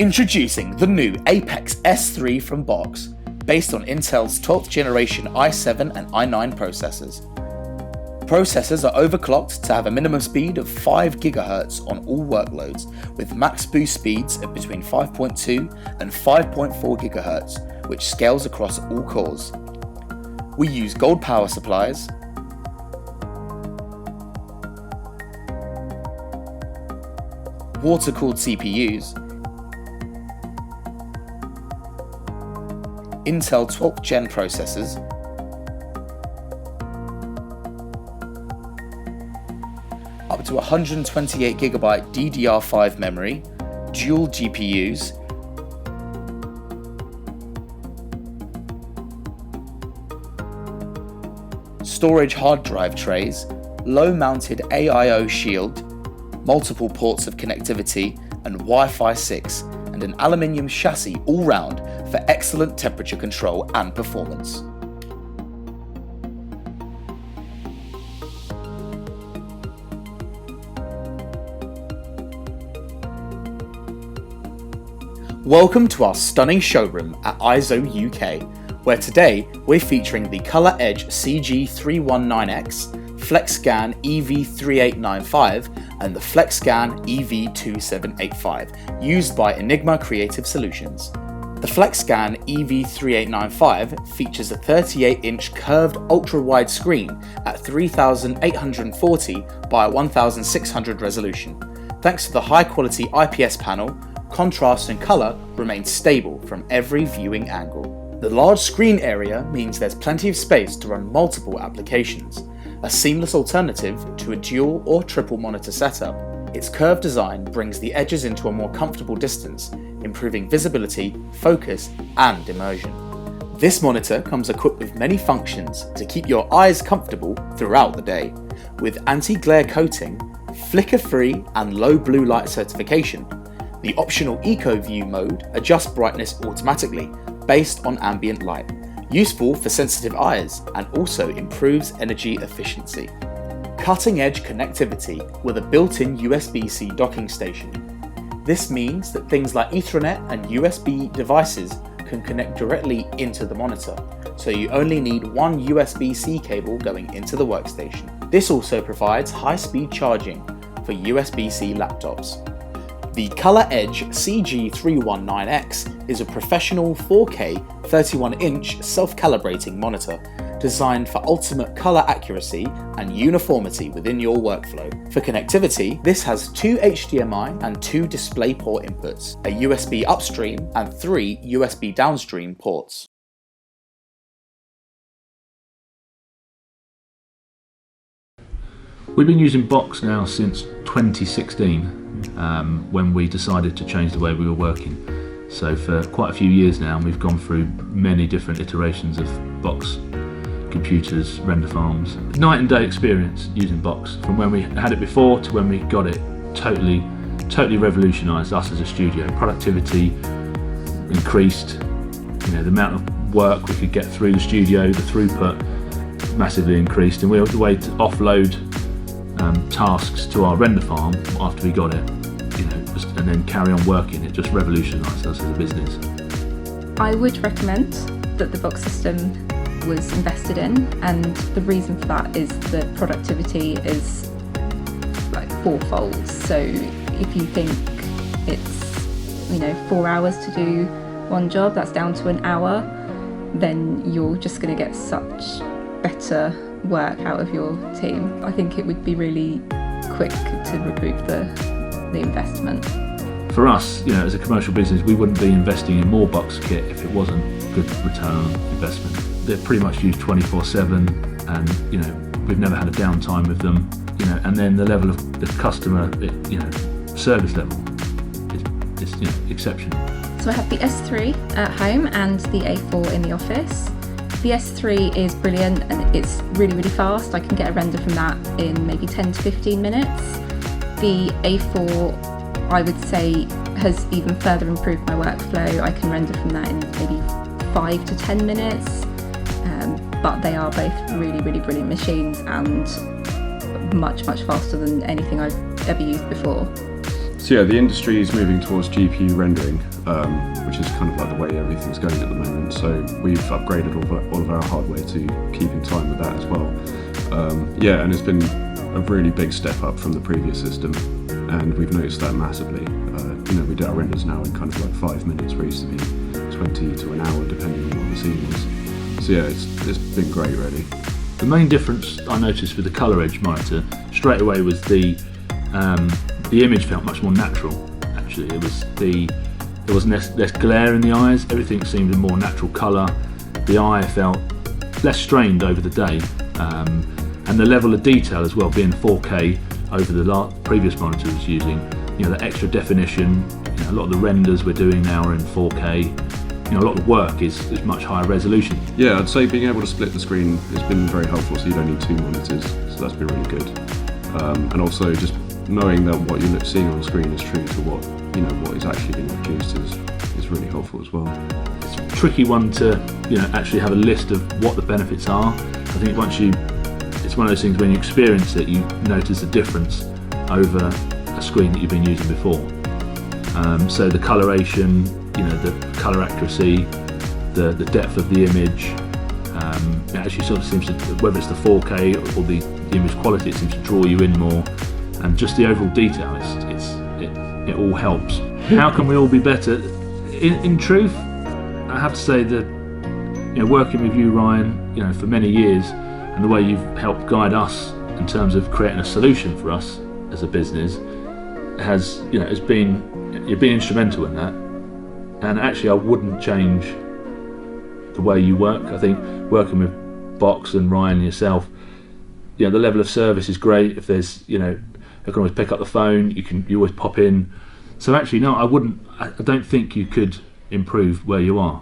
Introducing the new Apexx S3 from Boxx, based on Intel's 12th generation i7 and i9 processors. Processors are overclocked to have a minimum speed of 5 GHz on all workloads, with max boost speeds of between 5.2 and 5.4 GHz, which scales across all cores. We use gold power supplies, water-cooled CPUs, Intel 12th Gen processors, up to 128GB DDR5 memory, dual GPUs, storage hard drive trays, low-mounted AIO shield, multiple ports of connectivity and Wi-Fi 6, and an aluminium chassis all round for excellent temperature control and performance. Welcome to our stunning showroom at Eizo UK, where today we're featuring the Color Edge CG319X, FlexScan EV3895 and the FlexScan EV2785, used by Enigma Creative Solutions. The FlexScan EV3895 features a 38-inch curved ultra-wide screen at 3840 by 1600 resolution. Thanks to the high-quality IPS panel, contrast and colour remain stable from every viewing angle. The large screen area means there's plenty of space to run multiple applications, a seamless alternative to a dual or triple monitor setup. Its curved design brings the edges into a more comfortable distance, improving visibility, focus, and immersion. This monitor comes equipped with many functions to keep your eyes comfortable throughout the day, with anti-glare coating, flicker-free and low blue light certification. The optional Eco View mode adjusts brightness automatically based on ambient light, useful for sensitive eyes and also improves energy efficiency. Cutting-edge connectivity with a built-in USB-C docking station. This means that things like Ethernet and USB devices can connect directly into the monitor, so you only need one USB-C cable going into the workstation. This also provides high-speed charging for USB-C laptops. The Color Edge CG319X is a professional 4K 31-inch self-calibrating monitor designed for ultimate color accuracy and uniformity within your workflow. For connectivity, this has 2 HDMI and 2 DisplayPort inputs, a USB upstream and 3 USB downstream ports. We've been using Boxx now since 2016. When we decided to change the way we were working. So for quite a few years now, we've gone through many different iterations of Boxx computers, render farms. Night and day experience using Boxx. From when we had it before to when we got it, totally revolutionised us as a studio. Productivity increased, the amount of work we could get through the studio, the throughput massively increased, and we were the way to offload tasks to our render farm after we got it, and then carry on working. It just revolutionised us as a business. I would recommend that the Boxx system was invested in, and the reason for that is the productivity is like fourfold. So if you think it's 4 hours to do one job, that's down to an hour, then you're just going to get such better work out of your team. I think it would be really quick to recoup the investment. For us, as a commercial business, we wouldn't be investing in more Boxx kit if it wasn't good return on investment. They're pretty much used 24/7, and we've never had a downtime with them. And then the level of the customer, service level is exceptional. So I have the S3 at home and the A4 in the office. The S3 is brilliant and it's really fast. I can get a render from that in maybe 10 to 15 minutes. The A4, I would say, has even further improved my workflow. I can render from that in maybe 5 to 10 minutes, but they are both really brilliant machines and much faster than anything I've ever used before. So yeah, the industry is moving towards GPU rendering, which is kind of like the way everything's going at the moment. So we've upgraded all of our hardware to keep in time with that as well. Yeah, and it's been a really big step up from the previous system, and we've noticed that massively. We do our renders now in kind of like 5 minutes, where it used to be 20 to an hour, depending on what the scene was. So yeah, it's been great, really. The main difference I noticed with the Color Edge monitor straight away was the image felt much more natural. Actually, there was less glare in the eyes. Everything seemed a more natural colour. The eye felt less strained over the day, and the level of detail as well, being 4K over the previous monitor I was using. The extra definition. A lot of the renders we're doing now are in 4K. A lot of work is much higher resolution. Yeah, I'd say being able to split the screen has been very helpful, so you don't need 2 monitors, so that's been really good. And also just knowing that what you're seeing on the screen is true to what is actually being produced is really helpful as well. It's a tricky one to actually have a list of what the benefits are. I think it's one of those things when you experience it, you notice the difference over a screen that you've been using before. So the coloration, the colour accuracy, the depth of the image, it actually sort of seems to, whether it's the 4K or the image quality, it seems to draw you in more, and just the overall detail, it all helps. How can we all be better? In truth, I have to say that working with you, Ryan, for many years, and the way you've helped guide us in terms of creating a solution for us as a business you've been instrumental in that. And actually, I wouldn't change the way you work. I think working with Boxx and Ryan and yourself, the level of service is great. If there's, I can always pick up the phone. You always pop in. So actually, no, I wouldn't. I don't think you could improve where you are.